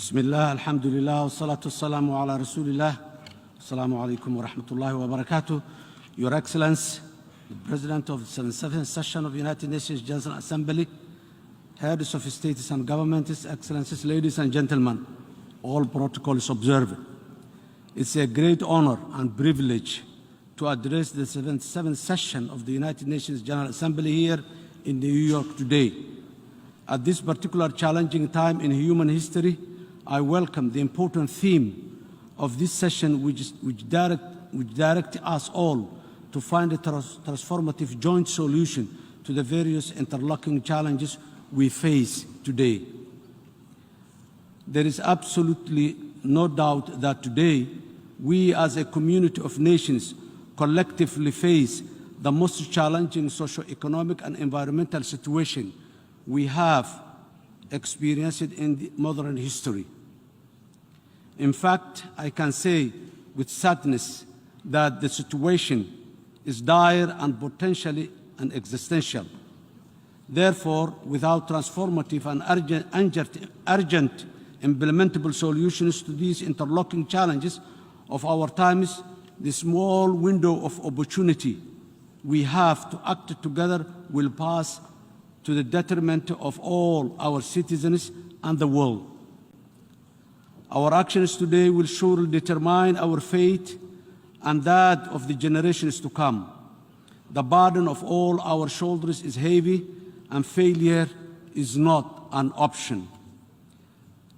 بسم الله الحمد لله والصلاة والسلام على رسول الله. Assalamu alaikum wa rahmatullahi wa barakatuh. Your Excellency, the President of the 77th Session of the United Nations General Assembly, heads of states and governments, Excellencies, ladies and gentlemen, all protocols observed. It's a great honor and privilege to address the 77th Session of the United Nations General Assembly here in New York today. At this particular challenging time in human history, I welcome the important theme of this session which direct us all to find a transformative joint solution to the various interlocking challenges we face today. There is absolutely no doubt that today we as a community of nations collectively face the most challenging socio-economic and environmental situation we have experienced in the modern history. In fact, I can say with sadness that the situation is dire and potentially existential. Therefore, without transformative and urgent implementable solutions to these interlocking challenges of our times, the small window of opportunity we have to act together will pass to the detriment of all our citizens and the world. Our actions today will surely determine our fate and that of the generations to come. The burden of all our shoulders is heavy, and failure is not an option.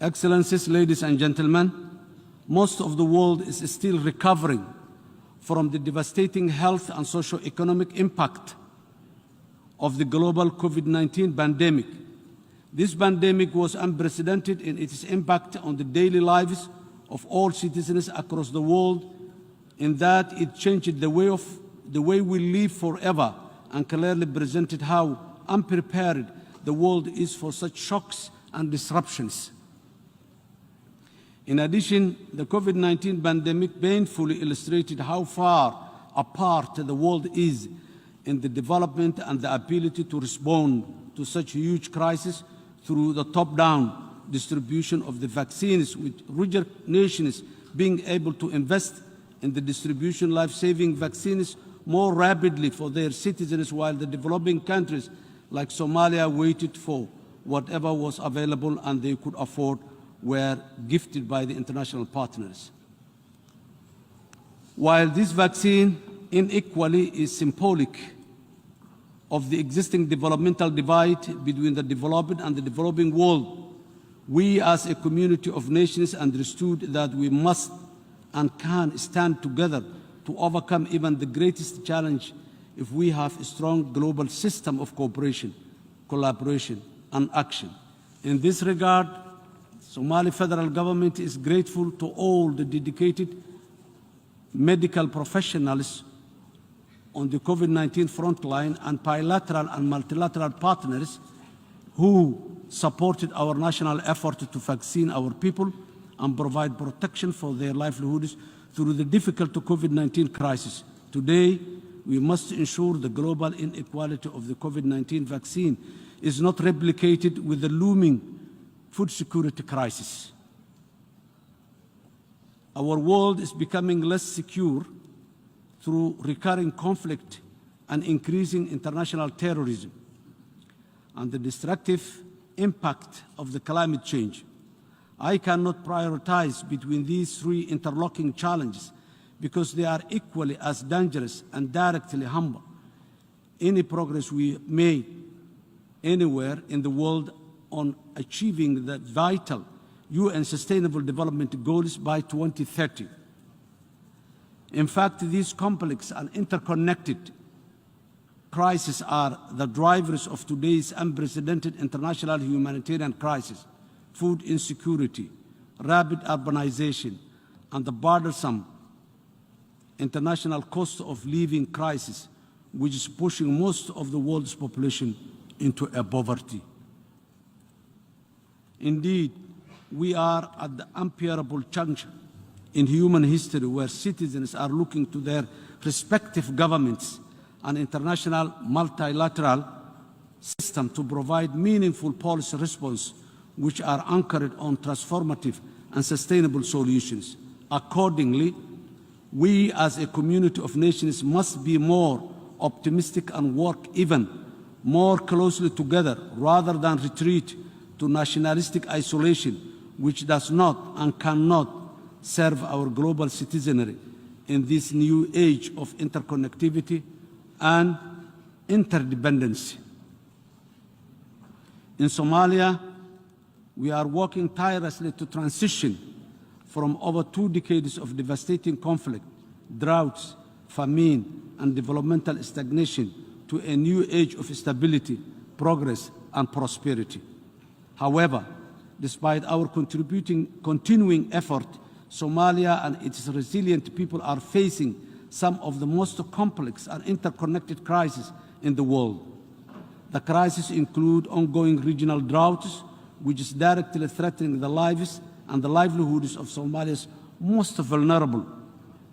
Excellencies, ladies and gentlemen, most of the world is still recovering from the devastating health and socio-economic impact of the global COVID-19 pandemic. This pandemic was unprecedented in its impact on the daily lives of all citizens across the world, in that it changed the way we live forever and clearly presented how unprepared the world is for such shocks and disruptions. In addition, the COVID-19 pandemic painfully illustrated how far apart the world is in the development and the ability to respond to such huge crises through the top-down distribution of the vaccines, with richer nations being able to invest in the distribution of life-saving vaccines more rapidly for their citizens, while the developing countries like Somalia waited for whatever was available and they could afford were gifted by the international partners. While this vaccine inequally is symbolic of the existing developmental divide between the developed and the developing world, we as a community of nations understood that we must and can stand together to overcome even the greatest challenge if we have a strong global system of cooperation, collaboration, and action. In this regard, Somali federal government is grateful to all the dedicated medical professionals on the COVID-19 frontline and bilateral and multilateral partners who supported our national effort to vaccine our people and provide protection for their livelihoods through the difficult COVID-19 crisis. Today, we must ensure the global inequality of the COVID-19 vaccine is not replicated with the looming food security crisis. Our world is becoming less secure through recurring conflict and increasing international terrorism and the destructive impact of the climate change. I cannot prioritize between these three interlocking challenges because they are equally as dangerous and directly harmful. Any progress we make anywhere in the world on achieving the vital UN Sustainable Development Goals by 2030. In fact, these complex and interconnected crises are the drivers of today's unprecedented international humanitarian crisis: food insecurity, rapid urbanization, and the burdensome international cost of living crisis, which is pushing most of the world's population into a poverty. Indeed, we are at the unbearable juncture in human history where citizens are looking to their respective governments and international multilateral system to provide meaningful policy response which are anchored on transformative and sustainable solutions. Accordingly, we as a community of nations must be more optimistic and work even more closely together rather than retreat to nationalistic isolation, which does not and cannot serve our global citizenry in this new age of interconnectivity and interdependency. In Somalia, we are working tirelessly to transition from over 2 decades of devastating conflict, droughts, famine, and developmental stagnation to a new age of stability, progress, and prosperity. However, despite our continuing effort, Somalia and its resilient people are facing some of the most complex and interconnected crises in the world. The crises include ongoing regional droughts, which is directly threatening the lives and the livelihoods of Somalia's most vulnerable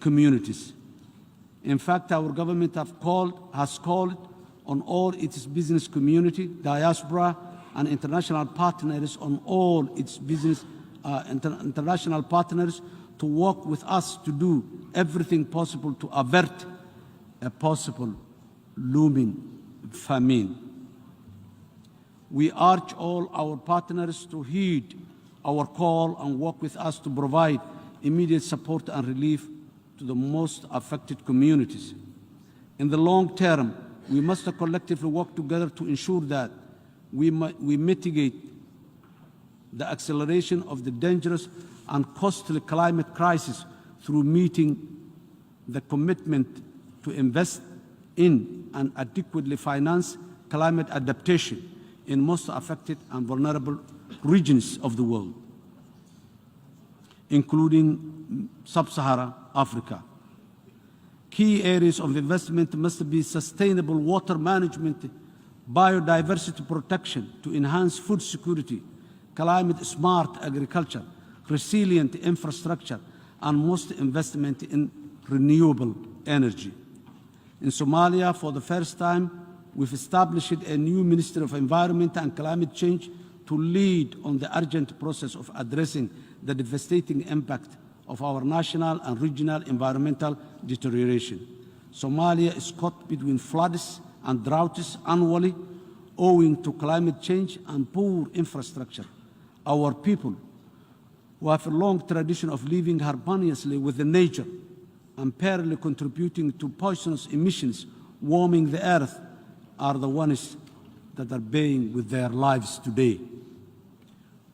communities. In fact, our government has called on all its business community, diaspora, and international partners international partners to work with us to do everything possible to avert a possible looming famine. We urge all our partners to heed our call and work with us to provide immediate support and relief to the most affected communities. In the long term, we must collectively work together to ensure that we mitigate the acceleration of the dangerous and costly climate crisis through meeting the commitment to invest in and adequately finance climate adaptation in most affected and vulnerable regions of the world, including sub-Saharan Africa. Key areas of investment must be sustainable water management, biodiversity protection to enhance food security, climate-smart agriculture, resilient infrastructure, and most investment in renewable energy. In Somalia, for the first time, we've established a new Ministry of Environment and Climate Change to lead on the urgent process of addressing the devastating impact of our national and regional environmental deterioration. Somalia is caught between floods and droughts annually owing to climate change and poor infrastructure. Our people, who have a long tradition of living harmoniously with the nature and parallelly contributing to poisonous emissions warming the earth, are the ones that are paying with their lives today.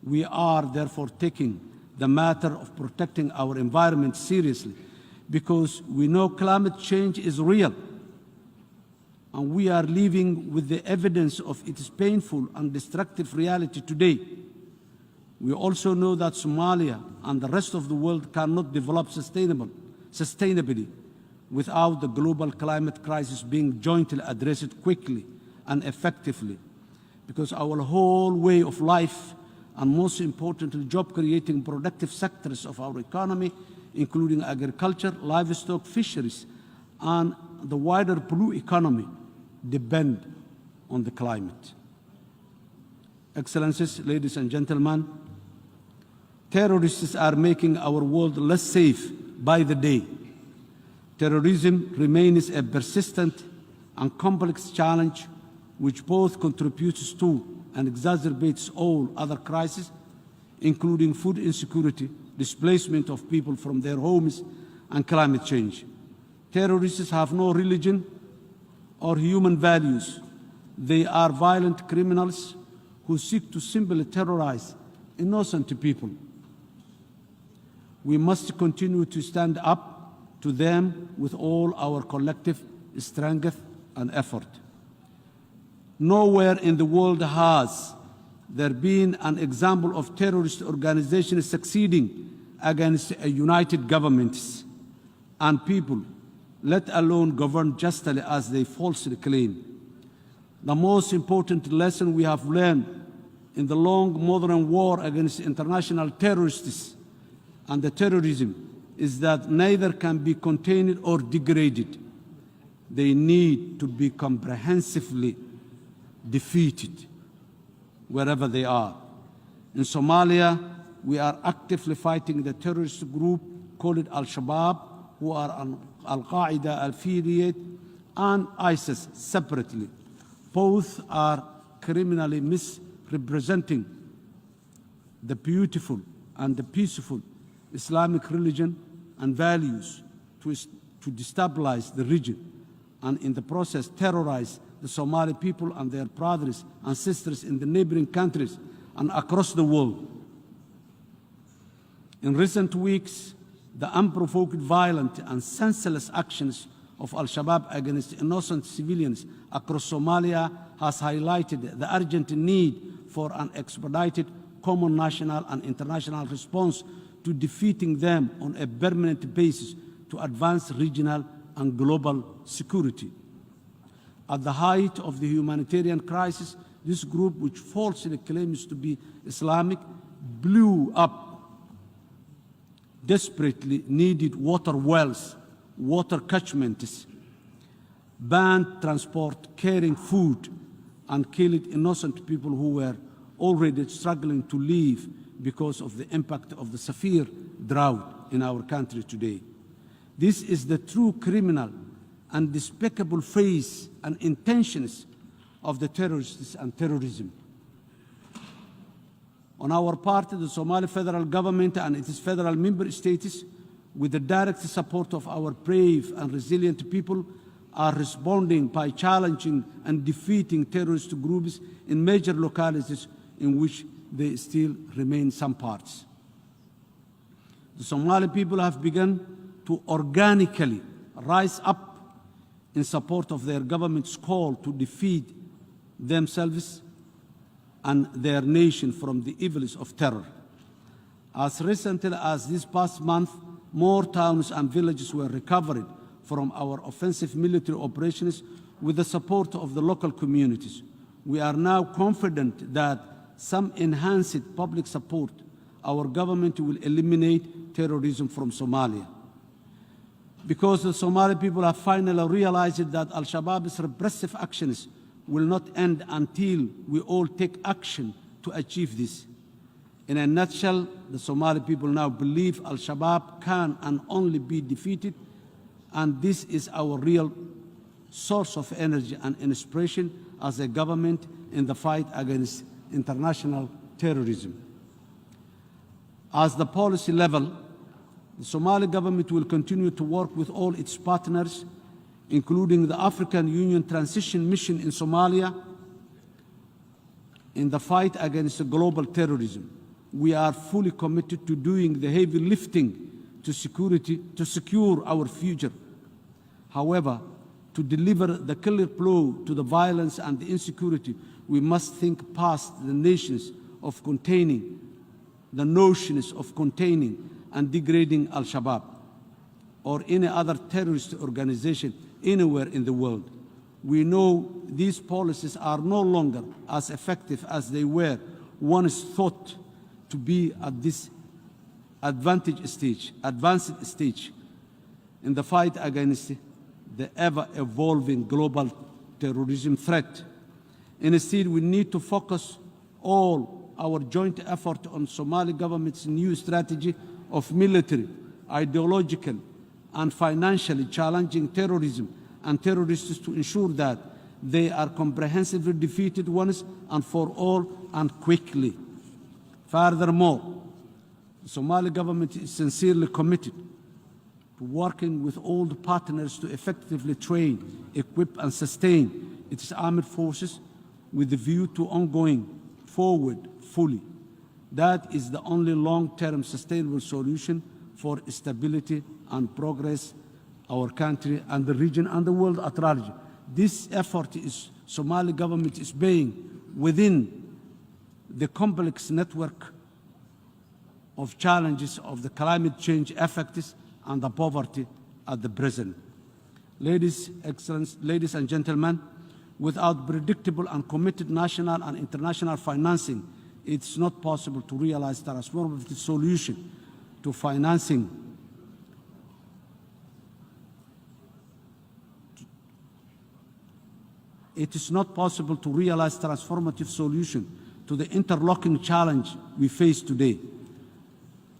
We are therefore taking the matter of protecting our environment seriously because we know climate change is real and we are living with the evidence of its painful and destructive reality today. We also know that Somalia and the rest of the world cannot develop sustainably without the global climate crisis being jointly addressed quickly and effectively, because our whole way of life and most importantly, job-creating productive sectors of our economy, including agriculture, livestock, fisheries, and the wider blue economy, depend on the climate. Excellencies, ladies and gentlemen, terrorists are making our world less safe by the day. Terrorism remains a persistent and complex challenge which both contributes to and exacerbates all other crises, including food insecurity, displacement of people from their homes, and climate change. Terrorists have no religion or human values. They are violent criminals who seek to simply terrorize innocent people. We must continue to stand up to them with all our collective strength and effort. Nowhere in the world has there been an example of terrorist organizations succeeding against a united governments and people, let alone govern justly as they falsely claim. The most important lesson we have learned in the long modern war against international terrorists and the terrorism is that neither can be contained or degraded. They need to be comprehensively defeated wherever they are. In Somalia, we are actively fighting the terrorist group called Al-Shabaab, who are Al-Qaeda affiliate, and ISIS separately. Both are criminally misrepresenting the beautiful and the peaceful Islamic religion and values to destabilize the region, and in the process terrorize the Somali people and their brothers and sisters in the neighboring countries and across the world. In recent weeks, the unprovoked violent and senseless actions of Al-Shabaab against innocent civilians across Somalia has highlighted the urgent need for an expedited common national and international response to defeating them on a permanent basis to advance regional and global security. At the height of the humanitarian crisis, this group, which falsely claims to be Islamic, blew up desperately needed water wells, water catchments, banned transport, carrying food, and killed innocent people who were already struggling to live because of the impact of the severe drought in our country today. This is the true criminal and despicable face and intentions of the terrorists and terrorism. On our part, the Somali federal government and its federal member states, with the direct support of our brave and resilient people, are responding by challenging and defeating terrorist groups in major localities in which they still remain some parts. The Somali people have begun to organically rise up in support of their government's call to defeat themselves and their nation from the evils of terror. As recently as this past month, more towns and villages were recovered from our offensive military operations with the support of the local communities. We are now confident that some enhanced public support, our government will eliminate terrorism from Somalia. Because the Somali people have finally realized that Al-Shabaab's repressive actions will not end until we all take action to achieve this. In a nutshell, the Somali people now believe Al-Shabaab can and only be defeated, and this is our real source of energy and inspiration as a government in the fight against international terrorism. As the policy level, the Somali government will continue to work with all its partners, including the African Union Transition Mission in Somalia, in the fight against global terrorism. We are fully committed to doing the heavy lifting to secure our future. However, to deliver the killer blow to the violence and the insecurity, we must think past the notions of containing and degrading Al-Shabaab or any other terrorist organization anywhere in the world. We know these policies are no longer as effective as they were once thought to be at this advanced stage in the fight against the ever-evolving global terrorism threat. Instead, we need to focus all our joint effort on Somali government's new strategy of military, ideological, and financially challenging terrorism and terrorists to ensure that they are comprehensively defeated once and for all and quickly. Furthermore, the Somali government is sincerely committed to working with all the partners to effectively train, equip, and sustain its armed forces with the view to ongoing forward fully. That is the only long-term sustainable solution for stability and progress our country and the region and the world at large. This effort is Somali government is paying within the complex network of challenges of the climate change effects and the poverty at the present. Ladies and gentlemen, without predictable and committed national and international financing, it's not possible to realize the transformative solution to financing It is not possible to realize transformative solution to the interlocking challenge we face today.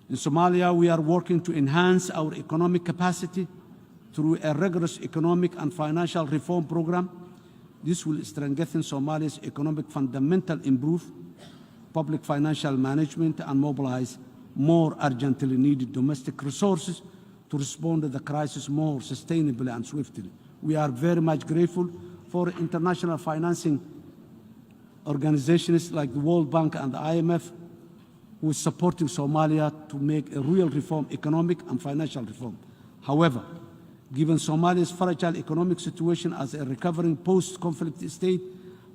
In Somalia, we are working to enhance our economic capacity through a rigorous economic and financial reform program. This will strengthen Somalia's economic fundamental, improve public financial management, and mobilize more urgently needed domestic resources to respond to the crisis more sustainably and swiftly. We are very much grateful for international financing organizations like the World Bank and the IMF, who is supporting Somalia to make a real reform, economic and financial reform. However, given Somalia's fragile economic situation as a recovering post-conflict state,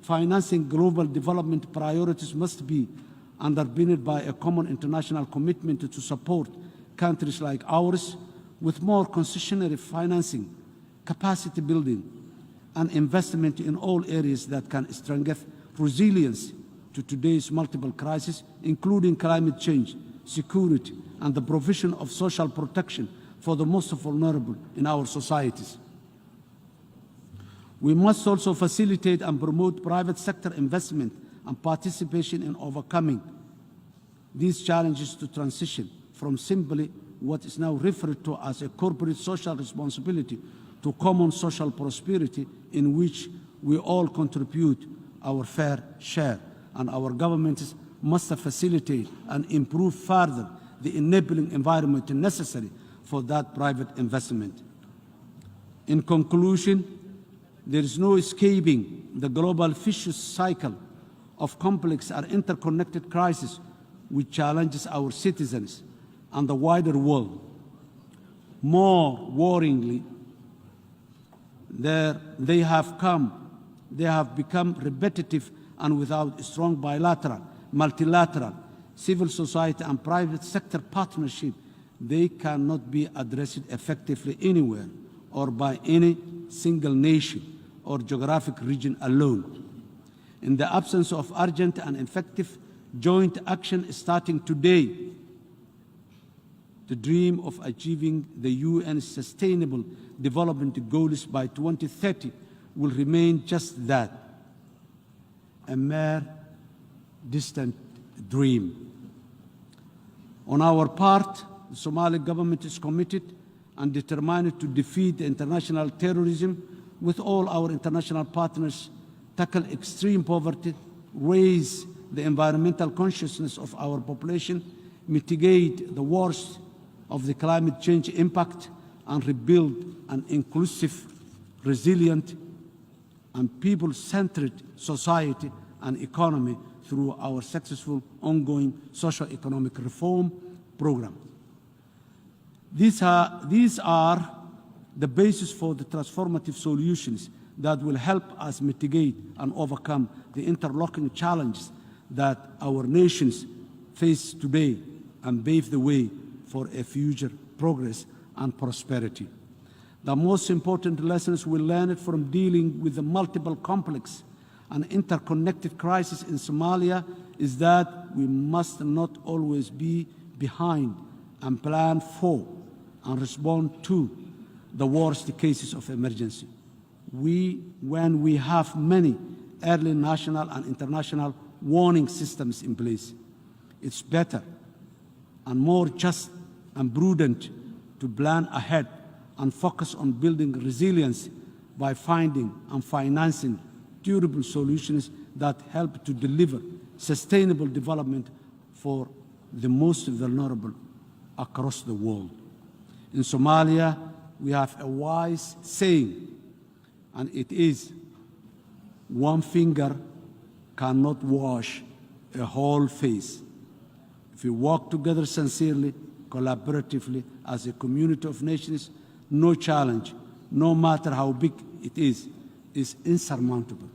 financing global development priorities must be underpinned by a common international commitment to support countries like ours with more concessionary financing, capacity building, and investment in all areas that can strengthen resilience to today's multiple crises, including climate change, security, and the provision of social protection for the most vulnerable in our societies. We must also facilitate and promote private sector investment and participation in overcoming these challenges to transition from simply what is now referred to as a corporate social responsibility to common social prosperity, in which we all contribute our fair share, and our governments must facilitate and improve further the enabling environment necessary for that private investment. In conclusion, there is no escaping the global vicious cycle of complex and interconnected crises which challenges our citizens and the wider world. More worryingly, they have become repetitive and without strong bilateral, multilateral, civil society and private sector partnership, they cannot be addressed effectively anywhere or by any single nation or geographic region alone. In the absence of urgent and effective joint action starting today, the dream of achieving the UN's Sustainable Development Goals by 2030 will remain just that, a mere distant dream. On our part, the Somali government is committed and determined to defeat international terrorism with all our international partners, tackle extreme poverty, raise the environmental consciousness of our population, mitigate the worst of the climate change impact, and rebuild an inclusive, resilient, and people-centered society and economy through our successful ongoing socio-economic reform program. These are the basis for the transformative solutions that will help us mitigate and overcome the interlocking challenges that our nations face today and pave the way for a future progress and prosperity. The most important lessons we learned from dealing with the multiple complex and interconnected crises in Somalia is that we must not always be behind and plan for and respond to the worst cases of emergency. When we have many early national and international warning systems in place, it's better and more just and prudent to plan ahead and focus on building resilience by finding and financing durable solutions that help to deliver sustainable development for the most vulnerable across the world. In Somalia, we have a wise saying, and it is, one finger cannot wash a whole face. If we work together sincerely, collaboratively, as a community of nations, no challenge, no matter how big it is insurmountable.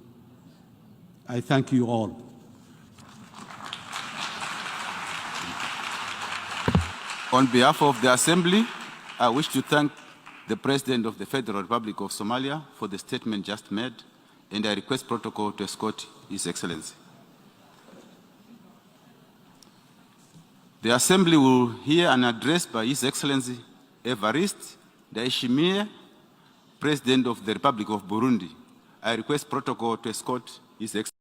I thank you all. On behalf of the Assembly, I wish to thank the President of the Federal Republic of Somalia for the statement just made, and I request protocol to escort His Excellency. The Assembly will hear an address by His Excellency Evariste Ndayishimiye, President of the Republic of Burundi. I request protocol to escort His Excellency.